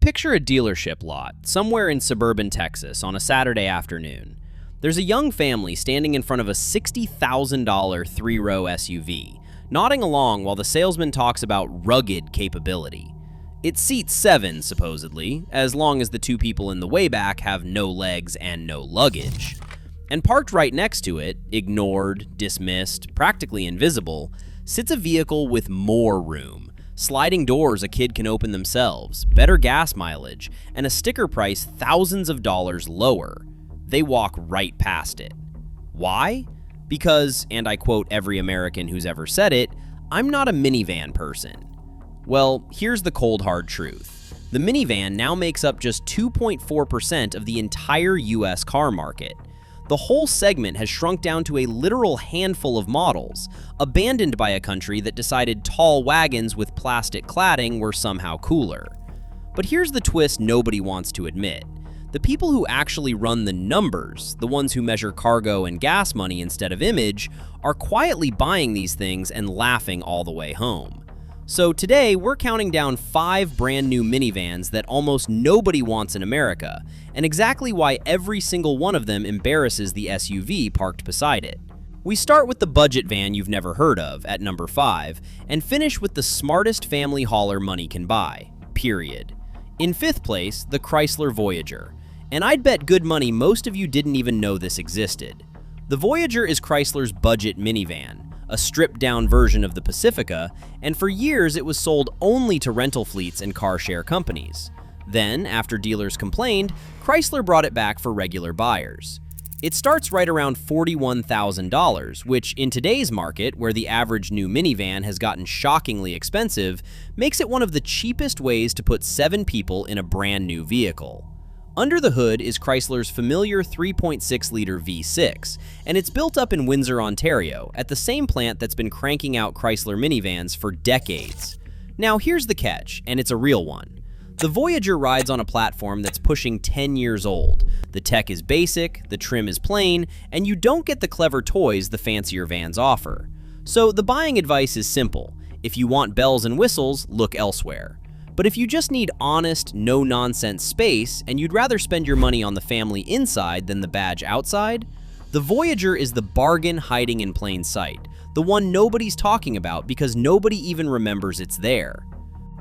Picture a dealership lot somewhere in suburban Texas on a Saturday afternoon. There's a young family standing in front of a $60,000 three-row SUV, nodding along while the salesman talks about rugged capability. It seats 7, supposedly, as long as the two people in the way back have no legs and no luggage. And parked right next to it, ignored, dismissed, practically invisible, sits a vehicle with more room. Sliding doors a kid can open themselves, better gas mileage, and a sticker price thousands of dollars lower. They walk right past it. Why? Because, and I quote every American who's ever said it, I'm not a minivan person. Well, here's the cold hard truth. The minivan now makes up just 2.4% of the entire US car market. The whole segment has shrunk down to a literal handful of models, abandoned by a country that decided tall wagons with plastic cladding were somehow cooler. But here's the twist nobody wants to admit. The people who actually run the numbers, the ones who measure cargo and gas money instead of image, are quietly buying these things and laughing all the way home. So today, we're counting down 5 brand new minivans that almost nobody wants in America, and exactly why every single one of them embarrasses the SUV parked beside it. We start with the budget van you've never heard of, at number 5, and finish with the smartest family hauler money can buy, period. In 5th place, the Chrysler Voyager. And I'd bet good money most of you didn't even know this existed. The Voyager is Chrysler's budget minivan, a stripped-down version of the Pacifica, and for years it was sold only to rental fleets and car share companies. Then, after dealers complained, Chrysler brought it back for regular buyers. It starts right around $41,000, which in today's market, where the average new minivan has gotten shockingly expensive, makes it one of the cheapest ways to put 7 people in a brand new vehicle. Under the hood is Chrysler's familiar 3.6-liter V6, and it's built up in Windsor, Ontario, at the same plant that's been cranking out Chrysler minivans for decades. Now here's the catch, and it's a real one. The Voyager rides on a platform that's pushing 10 years old. The tech is basic, the trim is plain, and you don't get the clever toys the fancier vans offer. So the buying advice is simple. If you want bells and whistles, look elsewhere. But if you just need honest, no-nonsense space, and you'd rather spend your money on the family inside than the badge outside, the Voyager is the bargain hiding in plain sight, the one nobody's talking about because nobody even remembers it's there.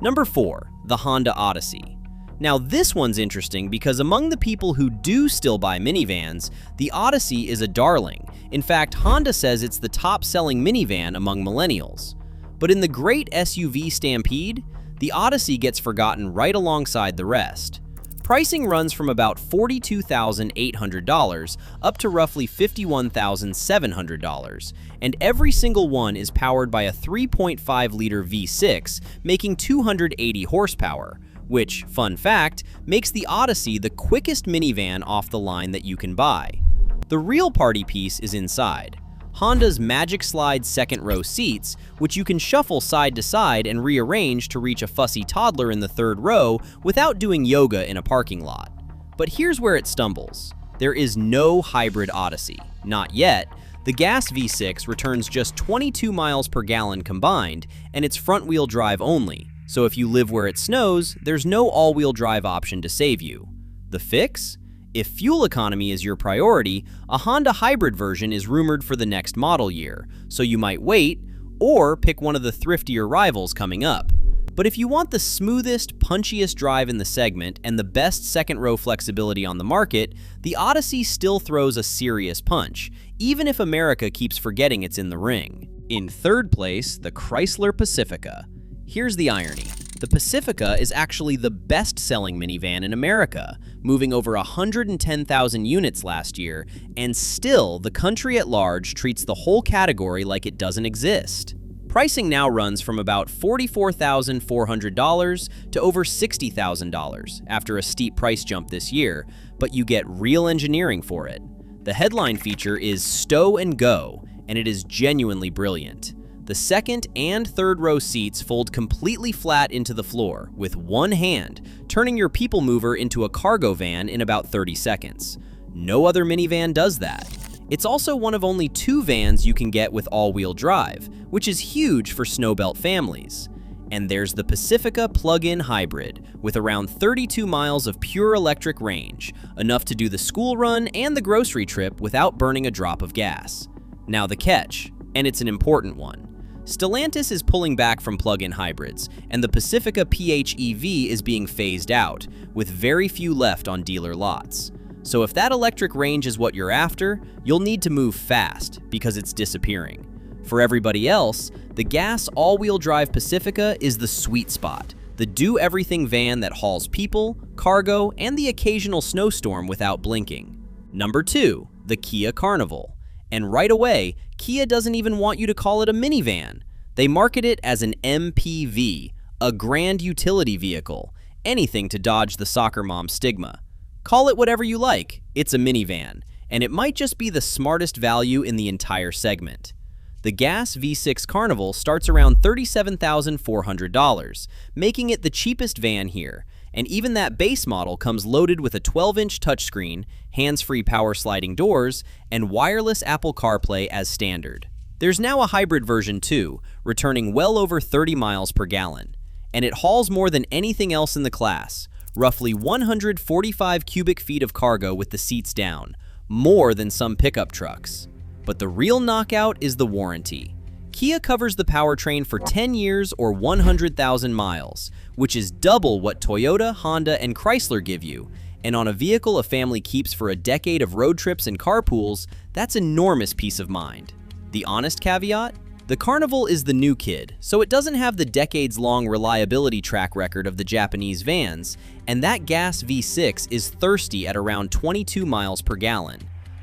Number 4, the Honda Odyssey. Now this one's interesting because among the people who do still buy minivans, the Odyssey is a darling. In fact, Honda says it's the top-selling minivan among millennials. But in the great SUV stampede, the Odyssey gets forgotten right alongside the rest. Pricing runs from about $42,800 up to roughly $51,700, and every single one is powered by a 3.5-liter V6, making 280 horsepower, which, fun fact, makes the Odyssey the quickest minivan off the line that you can buy. The real party piece is inside. Honda's Magic Slide second-row seats, which you can shuffle side to side and rearrange to reach a fussy toddler in the 3rd row without doing yoga in a parking lot. But here's where it stumbles. There is no hybrid Odyssey. Not yet. The gas V6 returns just 22 miles per gallon combined, and it's front-wheel drive only. So if you live where it snows, there's no all-wheel drive option to save you. The fix? If fuel economy is your priority, a Honda hybrid version is rumored for the next model year, so you might wait, or pick one of the thriftier rivals coming up. But if you want the smoothest, punchiest drive in the segment and the best second-row flexibility on the market, the Odyssey still throws a serious punch, even if America keeps forgetting it's in the ring. In 3rd place, the Chrysler Pacifica. Here's the irony. The Pacifica is actually the best-selling minivan in America, moving over 110,000 units last year, and still the country at large treats the whole category like it doesn't exist. Pricing now runs from about $44,400 to over $60,000 after a steep price jump this year, but you get real engineering for it. The headline feature is Stow and Go, and it is genuinely brilliant. The 2nd and 3rd row seats fold completely flat into the floor with one hand, turning your people mover into a cargo van in about 30 seconds. No other minivan does that. It's also one of only 2 vans you can get with all-wheel drive, which is huge for snowbelt families. And there's the Pacifica plug-in hybrid, with around 32 miles of pure electric range, enough to do the school run and the grocery trip without burning a drop of gas. Now the catch, and it's an important one. Stellantis is pulling back from plug-in hybrids, and the Pacifica PHEV is being phased out, with very few left on dealer lots. So if that electric range is what you're after, you'll need to move fast, because it's disappearing. For everybody else, the gas all-wheel drive Pacifica is the sweet spot, the do-everything van that hauls people, cargo, and the occasional snowstorm without blinking. Number 2, the Kia Carnival. And right away, Kia doesn't even want you to call it a minivan. They market it as an MPV, a grand utility vehicle, anything to dodge the soccer mom stigma. Call it whatever you like, it's a minivan, and it might just be the smartest value in the entire segment. The gas V6 Carnival starts around $37,400, making it the cheapest van here, and even that base model comes loaded with a 12-inch touchscreen, hands-free power sliding doors, and wireless Apple CarPlay as standard. There's now a hybrid version too, returning well over 30 miles per gallon, and it hauls more than anything else in the class, roughly 145 cubic feet of cargo with the seats down, more than some pickup trucks. But the real knockout is the warranty. Kia covers the powertrain for 10 years or 100,000 miles, which is double what Toyota, Honda, and Chrysler give you. And on a vehicle a family keeps for a decade of road trips and carpools, that's enormous peace of mind. The honest caveat? The Carnival is the new kid, so it doesn't have the decades-long reliability track record of the Japanese vans, and that gas V6 is thirsty at around 22 miles per gallon.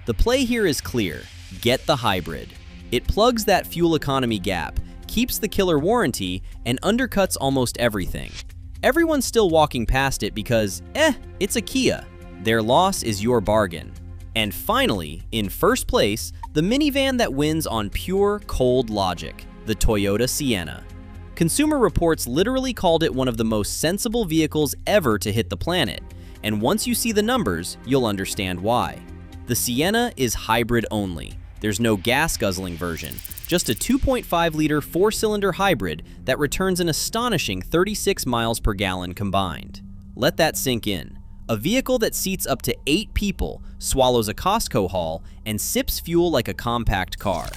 The play here is clear. Get the hybrid. It plugs that fuel economy gap, keeps the killer warranty, and undercuts almost everything. Everyone's still walking past it because, it's a Kia. Their loss is your bargain. And finally, in first place, the minivan that wins on pure, cold logic, the Toyota Sienna. Consumer Reports literally called it one of the most sensible vehicles ever to hit the planet, and once you see the numbers, you'll understand why. The Sienna is hybrid only. There's no gas-guzzling version, just a 2.5-liter four-cylinder hybrid that returns an astonishing 36 miles per gallon combined. Let that sink in. A vehicle that seats up to 8 people, swallows a Costco haul, and sips fuel like a compact car.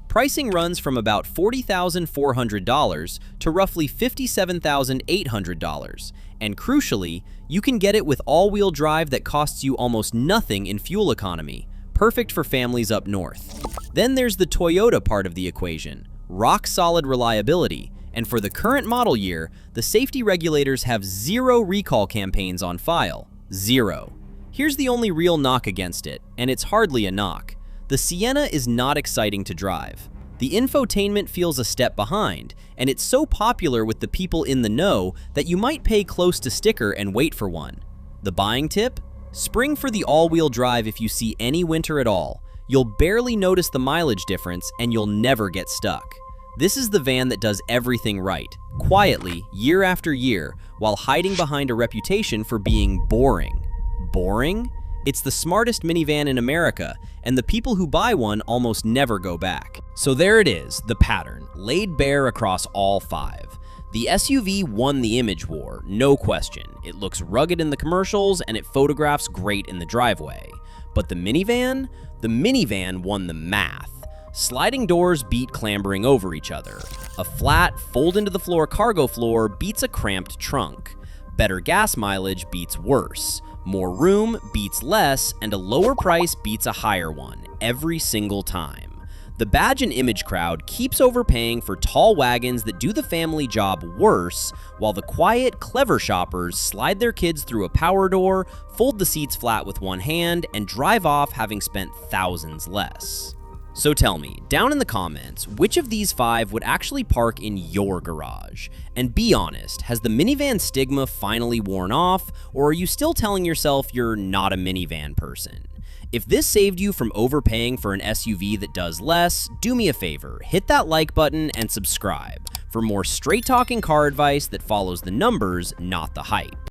Pricing runs from about $40,400 to roughly $57,800, and crucially, you can get it with all-wheel drive that costs you almost nothing in fuel economy, perfect for families up north. Then there's the Toyota part of the equation, rock-solid reliability, and for the current model year, the safety regulators have 0 recall campaigns on file. 0. Here's the only real knock against it, and it's hardly a knock. The Sienna is not exciting to drive. The infotainment feels a step behind, and it's so popular with the people in the know that you might pay close to sticker and wait for one. The buying tip? Spring for the all-wheel drive if you see any winter at all. You'll barely notice the mileage difference, and you'll never get stuck. This is the van that does everything right, quietly, year after year, while hiding behind a reputation for being boring. Boring? It's the smartest minivan in America, and the people who buy one almost never go back. So there it is, the pattern, laid bare across all 5. The SUV won the image war, no question. It looks rugged in the commercials, and it photographs great in the driveway. But the minivan? The minivan won the math. Sliding doors beat clambering over each other. A flat, fold-into-the-floor cargo floor beats a cramped trunk. Better gas mileage beats worse. More room beats less, and a lower price beats a higher one, every single time. The badge and image crowd keeps overpaying for tall wagons that do the family job worse, while the quiet, clever shoppers slide their kids through a power door, fold the seats flat with one hand, and drive off having spent thousands less. So tell me, down in the comments, which of these 5 would actually park in your garage? And be honest, has the minivan stigma finally worn off, or are you still telling yourself you're not a minivan person? If this saved you from overpaying for an SUV that does less, do me a favor, hit that like button and subscribe for more straight-talking car advice that follows the numbers, not the hype.